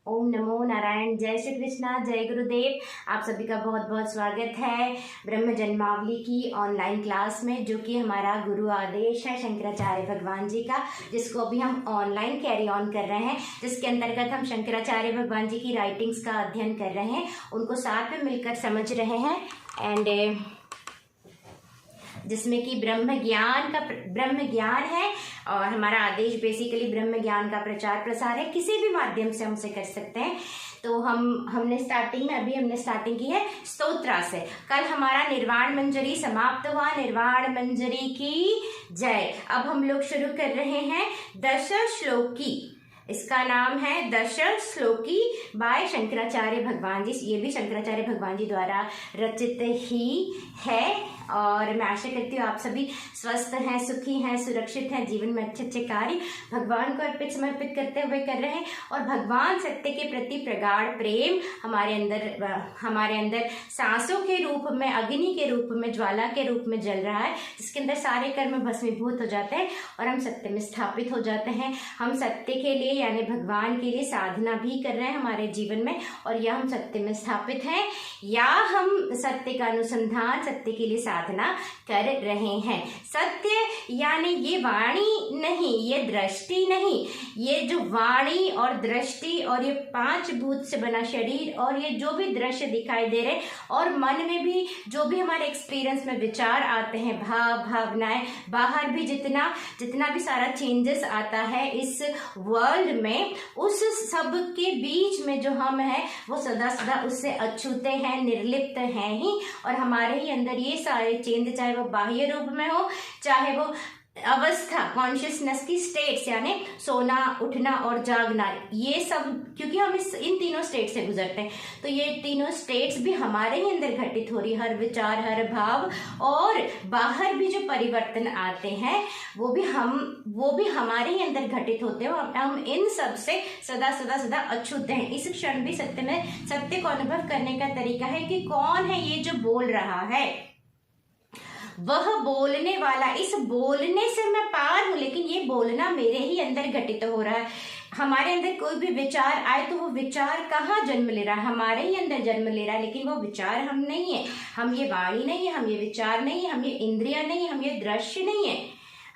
ओम नमो नारायण। जय श्री कृष्णा, जय गुरुदेव। आप सभी का बहुत बहुत स्वागत है ब्रह्म जन्मावली की ऑनलाइन क्लास में, जो कि हमारा गुरु आदेश है शंकराचार्य भगवान जी का, जिसको अभी हम ऑनलाइन कैरी ऑन कर रहे हैं, जिसके अंतर्गत हम शंकराचार्य भगवान जी की राइटिंग्स का अध्ययन कर रहे हैं, उनको साथ में मिलकर समझ रहे हैं। एंड जिसमें कि ब्रह्म ज्ञान है और हमारा आदेश बेसिकली ब्रह्म ज्ञान का प्रचार प्रसार है। किसी भी माध्यम से हम उसे कर सकते हैं। तो हमने स्टार्टिंग की है स्तोत्रा से। कल हमारा निर्वाण मंजरी समाप्त हुआ। निर्वाण मंजरी की जय। अब हम लोग शुरू कर रहे हैं दश श्लोकी। इसका नाम है दश श्लोकी बाय शंकराचार्य भगवान जी। ये भी शंकराचार्य भगवान जी द्वारा रचित ही है। और मैं आशा करती हूँ आप सभी स्वस्थ हैं, सुखी हैं, सुरक्षित हैं, जीवन में अच्छे अच्छे कार्य भगवान को अर्पित समर्पित करते हुए कर रहे हैं। और भगवान सत्य के प्रति प्रगाढ़ प्रेम हमारे अंदर सांसों के रूप में, अग्नि के रूप में, ज्वाला के रूप में जल रहा है, जिसके अंदर सारे कर्म भस्मीभूत हो जाते हैं और हम सत्य में स्थापित हो जाते हैं। हम सत्य के लिए यानी भगवान के लिए साधना भी कर रहे हैं हमारे जीवन में, और या हम सत्य में स्थापित हैं या हम सत्य का अनुसंधान, सत्य के लिए साधना कर रहे हैं। सत्य यानी ये वाणी नहीं, ये दृष्टि नहीं, ये जो वाणी और दृष्टि और ये पांच भूत से बना शरीर और ये जो भी दृश्य दिखाई दे रहे और मन में भी जो भी हमारे एक्सपीरियंस में विचार आते हैं, भावनाएं, बाहर भी जितना भी सारा चेंजेस आता है इस वर्ल्ड में, उस सब के बीच में जो हम हैं वो सदा सदा उससे अछूते हैं, निर्लिप्त हैं ही। और हमारे ही अंदर ये सारे चेंज, चाहे वो बाह्य रूप में हो, चाहे वो अवस्था, कॉन्शियसनेस की स्टेट्स यानी सोना, उठना और जागना, ये सब, क्योंकि हम इन तीनों स्टेट से गुजरते हैं, तो ये तीनों स्टेट्स भी हमारे ही अंदर घटित हो रही। हर विचार, हर भाव और बाहर भी जो परिवर्तन आते हैं वो भी हमारे ही अंदर घटित होते हैं। हम इन सब से सदा अछूते हैं। इस क्षण भी सत्य को अनुभव करने का तरीका है कि कौन है ये जो बोल रहा है, वह बोलने वाला। इस बोलने से मैं पार हूं, लेकिन ये बोलना मेरे ही अंदर घटित हो रहा है। हमारे अंदर कोई भी विचार आए तो वो विचार कहाँ जन्म ले रहा है? हमारे ही अंदर जन्म ले रहा है, लेकिन वो विचार हम नहीं है, हम ये वाणी नहीं है, हम ये विचार नहीं है, हम ये इंद्रिया नहीं है, हम ये दृश्य नहीं है,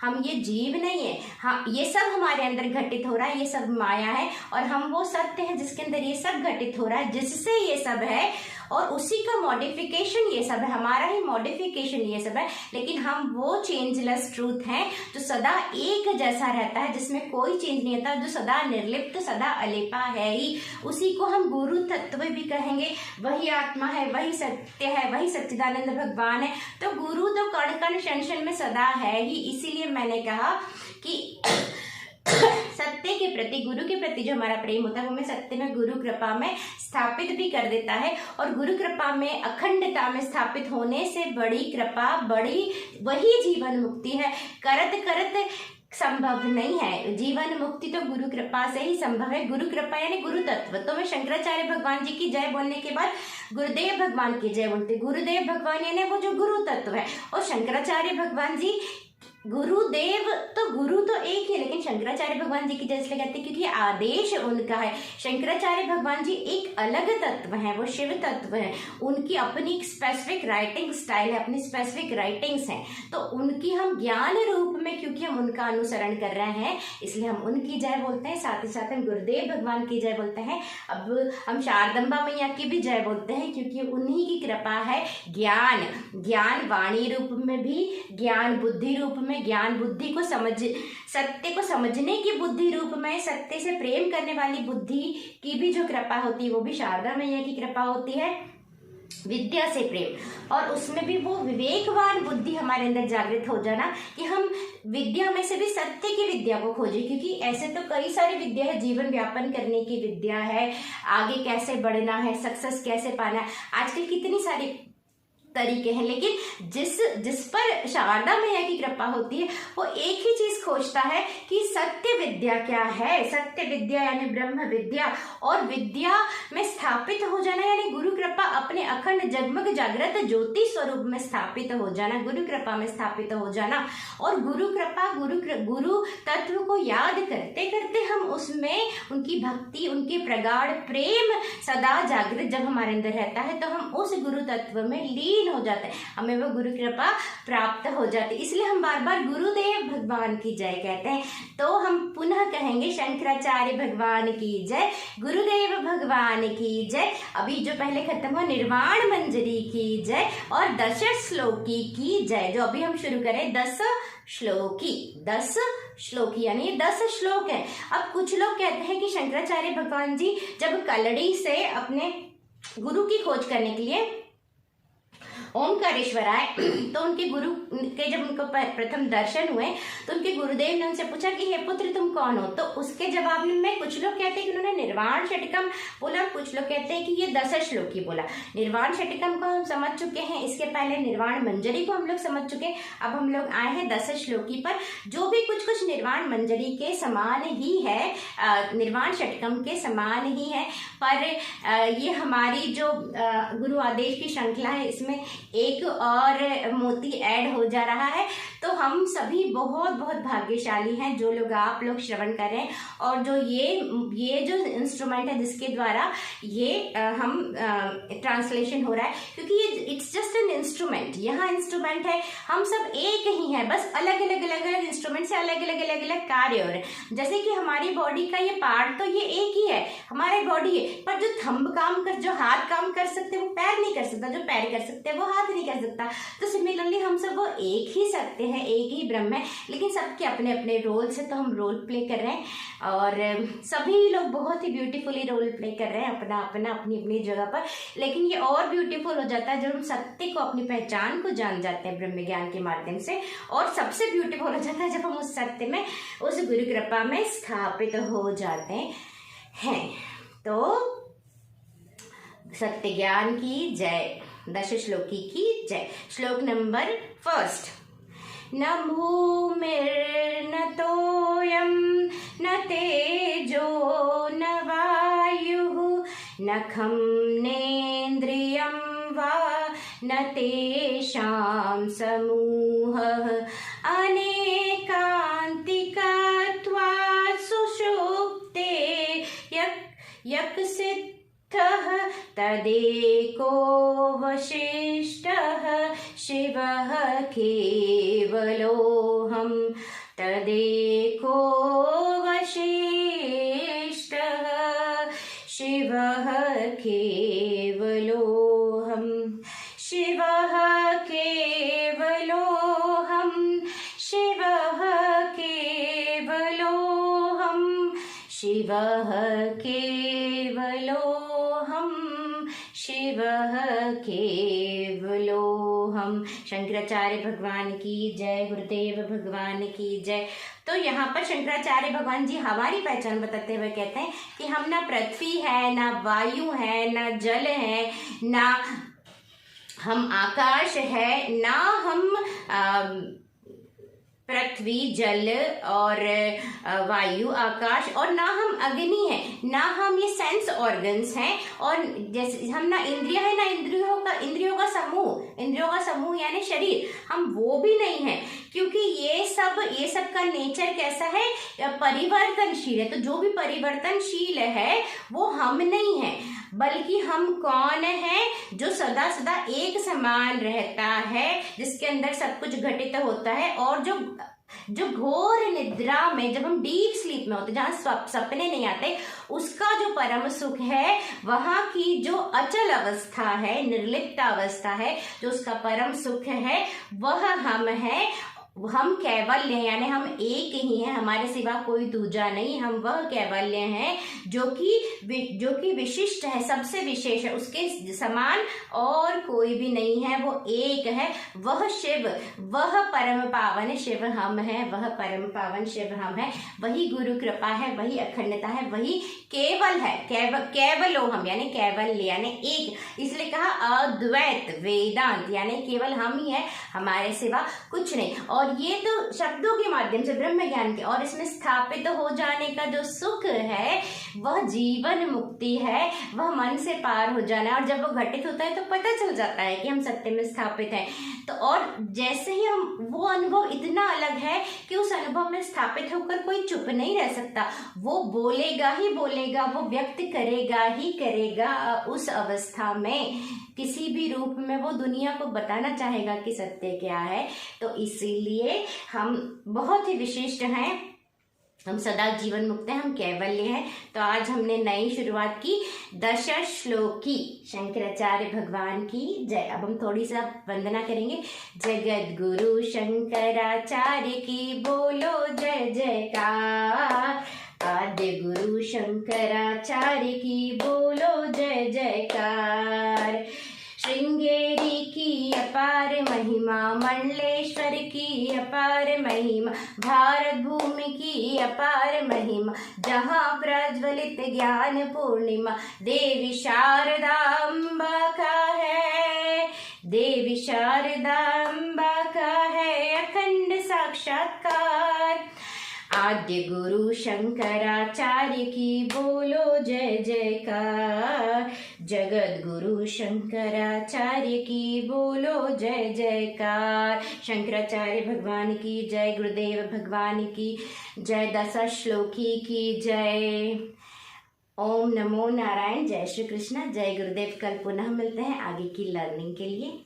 हम ये जीव नहीं है। हाँ, ये सब हमारे अंदर घटित हो रहा है, ये सब माया है, और हम वो सत्य है जिसके अंदर ये सब घटित हो रहा है, जिससे ये सब है, और उसी का मॉडिफिकेशन ये सब है, हमारा ही मॉडिफिकेशन ये सब है। लेकिन हम वो चेंजलेस ट्रूथ हैं जो सदा एक जैसा रहता है, जिसमें कोई चेंज नहीं होता, जो सदा निर्लिप्त, सदा अलेपा है ही। उसी को हम गुरु तत्व भी कहेंगे। वही आत्मा है, वही सत्य है, वही सच्चिदानंद भगवान है। तो गुरु तो कण कण क्षण क्षण में सदा है ही। इसीलिए मैंने कहा कि सत्य के प्रति, गुरु के प्रति जो हमारा प्रेम होता है वो हमें सत्य में, गुरु कृपा में स्थापित भी कर देता है। और गुरु कृपा में, अखंडता में स्थापित होने से बड़ी कृपा, वही जीवन मुक्ति है। करत संभव नहीं है। जीवन मुक्ति तो गुरु कृपा से ही संभव है। गुरु कृपा यानी गुरु तत्व। तो मैं शंकराचार्य भगवान जी की जय बोलने के बाद गुरुदेव भगवान की जय बोलते। गुरुदेव भगवान यानी वो जो गुरु तत्व है, और शंकराचार्य भगवान जी गुरुदेव, तो गुरु तो एक ही, लेकिन शंकराचार्य भगवान जी की जय इसलिए कहते हैं क्योंकि आदेश उनका है। शंकराचार्य भगवान जी एक अलग तत्व है, वो शिव तत्व है। उनकी अपनी एक स्पेसिफिक राइटिंग स्टाइल है, अपनी स्पेसिफिक राइटिंग्स हैं। तो उनकी हम ज्ञान रूप में, क्योंकि हम उनका अनुसरण कर रहे हैं, इसलिए हम उनकी जय बोलते हैं। साथ ही साथ हम गुरुदेव भगवान की जय बोलते हैं। अब हम शारदम्बा मैया की भी जय बोलते हैं, क्योंकि उन्हीं की कृपा है। ज्ञान वाणी रूप में भी, ज्ञान बुद्धि रूप में, ज्ञान बुद्धि को सत्य को समझने की बुद्धि रूप में, सत्य से प्रेम करने वाली बुद्धि की भी जो कृपा होती है वो भी शारदा मैया की कृपा होती है। विद्या से प्रेम, और उसमें भी वो विवेकवान बुद्धि हमारे अंदर जागृत हो जाना कि हम विद्या में से भी सत्य की विद्या को खोजें। क्योंकि ऐसे तो कई सारी विद्या है, जीवन व्यापन करने की विद्या है, आगे कैसे बढ़ना है, सक्सेस कैसे पाना है। आजकल कितनी सारी तरीके हैं, लेकिन जिस पर शारदा मैया की कृपा होती है वो एक ही चीज खोजता है कि सत्य विद्या क्या है। सत्य विद्या यानी ब्रह्म विद्या, और विद्या में स्थापित हो जाना यानी गुरु कृपा, अपने अखंड जगमग जागृत ज्योति स्वरूप में स्थापित हो जाना, गुरु कृपा में स्थापित हो जाना। और गुरु कृपा, गुरु तत्व को याद करते करते हम उसमें उनकी भक्ति, उनके प्रगाढ़ प्रेम सदा जागृत जब हमारे अंदर रहता है तो हम उस गुरु तत्व में लीन हो जाते हैं, हमें वो गुरु कृपा प्राप्त हो जाती है। इसलिए हम बार बार गुरुदेव भगवान की जय कहते हैं। तो हम पुनः कहेंगे शंकराचार्य भगवान की जय, गुरुदेव भगवान की जय। अभी जो पहले खत्म हुआ निर्वाण मंजरी की जय, और 10 श्लोकी की जय। जो अभी हम शुरू करें 10 श्लोकी यानी 10 श्लोक है। अब कुछ लोग कहते हैं कि शंकराचार्य भगवान जी जब कलड़ी से अपने गुरु की खोज करने के लिए ओमकारेश्वर आए तो उनके गुरु के जब उनको प्रथम दर्शन हुए तो उनके गुरुदेव ने उनसे पूछा कि हे पुत्र तुम कौन हो। तो उसके जवाब में कुछ लोग कहते हैं कि उन्होंने निर्वाण षटकम बोला, कुछ लोग कहते हैं कि ये 10 श्लोकी बोला। निर्वाण षटकम को हम समझ चुके हैं, इसके पहले निर्वाण मंजरी को हम लोग समझ चुके हैं। अब हम लोग आए हैं 10 श्लोकी पर, जो भी कुछ निर्वाण मंजरी के समान ही है, निर्वाण षटकम के समान ही है, पर ये हमारी जो गुरु आदेश की श्रृंखला है इसमें एक और मोती ऐड हो जा रहा है। तो हम सभी बहुत बहुत भाग्यशाली हैं जो लोग आप लोग श्रवण कर रहे हैं, और जो ये जो इंस्ट्रूमेंट है जिसके द्वारा ये हम ट्रांसलेशन हो रहा है, क्योंकि ये इट्स जस्ट एन इंस्ट्रूमेंट। यहाँ इंस्ट्रूमेंट है, हम सब एक ही हैं, बस अलग अलग इंस्ट्रूमेंट से अलग अलग कार्य हो रहे हैं। जैसे कि हमारी बॉडी का ये पार्ट तो ये एक ही है, हमारी बॉडी है, पर जो थंब काम कर, जो हाथ काम कर सकते वो पैर नहीं कर सकता, जो पैर कर सकते हैं वो हाथ नहीं कर सकता। तो सिमिलरली हम सब वो एक ही सकते हैं, एक ही ब्रह्म है, लेकिन सबके अपने अपने रोल से तो हम रोल प्ले कर रहे हैं, और सभी लोग बहुत ही ब्यूटीफुली रोल प्ले कर रहे हैं अपना अपना अपनी अपनी जगह पर। लेकिन ये और ब्यूटीफुल हो जाता है जब हम सत्य को, अपनी पहचान को जान जाते हैं ब्रह्म ज्ञान के माध्यम से, और सबसे ब्यूटीफुल हो जाता है जब हम उस सत्य में, उस गुरु कृपा में स्थापित हो जाते हैं। तो सत्य ज्ञान की जय, 10 श्लोकी की जय। श्लोक नंबर 1। न भूमिर्न तोयं न तेजो न वायुः न खं नेन्द्रियं वा न तेषां समूहः अनेकान्तिकत्वात् सुषुप्ते यक्सिद्धः तदेको वशिष्ठः शिवः केवलोऽहं तदेको वशिष्ठः शिवः केवलोऽहं शिवः केवलोऽहं शिवः केवलोऽहं शिवः केवलोऽहं शिवः केवलोऽहं। शंकराचार्य भगवान की जय, गुरुदेव भगवान की जय। तो यहाँ पर शंकराचार्य भगवान जी हमारी पहचान बताते हुए कहते हैं कि हम ना पृथ्वी है, ना वायु है, ना जल है, ना हम आकाश है, ना हम पृथ्वी जल और वायु आकाश, और ना हम अग्नि है, ना हम ये सेंस ऑर्गन्स हैं, और जैसे हम ना इंद्रिय है, ना इंद्रियों का समूह यानी शरीर, हम वो भी नहीं है, क्योंकि ये सब का नेचर कैसा है, परिवर्तनशील है। तो जो भी परिवर्तनशील है वो हम नहीं है, बल्कि हम कौन है, जो सदा सदा एक समान रहता है, जिसके अंदर सब कुछ घटित होता है, और जो घोर निद्रा में, जब हम डीप स्लीप में होते, जहाँ सपने नहीं आते, उसका जो परम सुख है, वहाँ की जो अचल अवस्था है, निर्लिप्त अवस्था है, जो उसका परम सुख है, वह हम है। हम कैवल्य हैं, यानी हम एक ही हैं, हमारे सिवा कोई दूजा नहीं। हम वह कैवल्य हैं जो कि विशिष्ट है, सबसे विशेष है, उसके समान और कोई भी नहीं है, वो एक है। वह शिव, वह परम पावन शिव हम हैं, वह परम पावन शिव हम हैं। वही गुरु कृपा है, वही अखंडता है, वही केवल है, केवलो हम, यानी कैवल्य यानी एक। इसलिए कहा अद्वैत वेदांत, यानी केवल हम ही है, हमारे सिवा कुछ नहीं। और ये तो शब्दों के माध्यम से ब्रह्म ज्ञान के, और इसमें स्थापित हो जाने का जो सुख है वह जीवन मुक्ति है, वह मन से पार हो जाना है। और जब वो घटित होता है तो पता चल जाता है कि हम सत्य में स्थापित हैं। तो और जैसे ही हम, वो अनुभव इतना अलग है कि उस अनुभव में स्थापित होकर कोई चुप नहीं रह सकता, वो बोलेगा ही बोलेगा, वो व्यक्त करेगा ही करेगा। उस अवस्था में किसी भी रूप में वो दुनिया को बताना चाहेगा कि सत्य क्या है। तो इसीलिए हम बहुत ही विशिष्ट हैं, हम सदा जीवन मुक्त हैं, हम कैवल्य हैं। तो आज हमने नई शुरुआत की, दश श्लोकी शंकराचार्य भगवान की जय। अब हम थोड़ी सा वंदना करेंगे। जगत गुरु शंकराचार्य की बोलो जय जयकार, आद्य गुरु शंकराचार्य की बोलो जय जयकार। श्रृंगेरी की अपार महिमा, मंडलेश्वर की अपार महिमा, भारत भूमि की अपार महिमा, जहाँ प्रज्वलित ज्ञान पूर्णिमा, देवी शारदा अम्बा का है, देवी शारदा अम्बा का है अखंड साक्षात्कार। आद्य गुरु शंकराचार्य की बोलो जय जयकार, जगत गुरु शंकराचार्य की बोलो जय जयकार। शंकराचार्य भगवान की जय, गुरुदेव भगवान की जय, दश श्लोकी की जय। ओम नमो नारायण, जय श्री कृष्ण, जय गुरुदेव। कल पुनः मिलते हैं आगे की लर्निंग के लिए।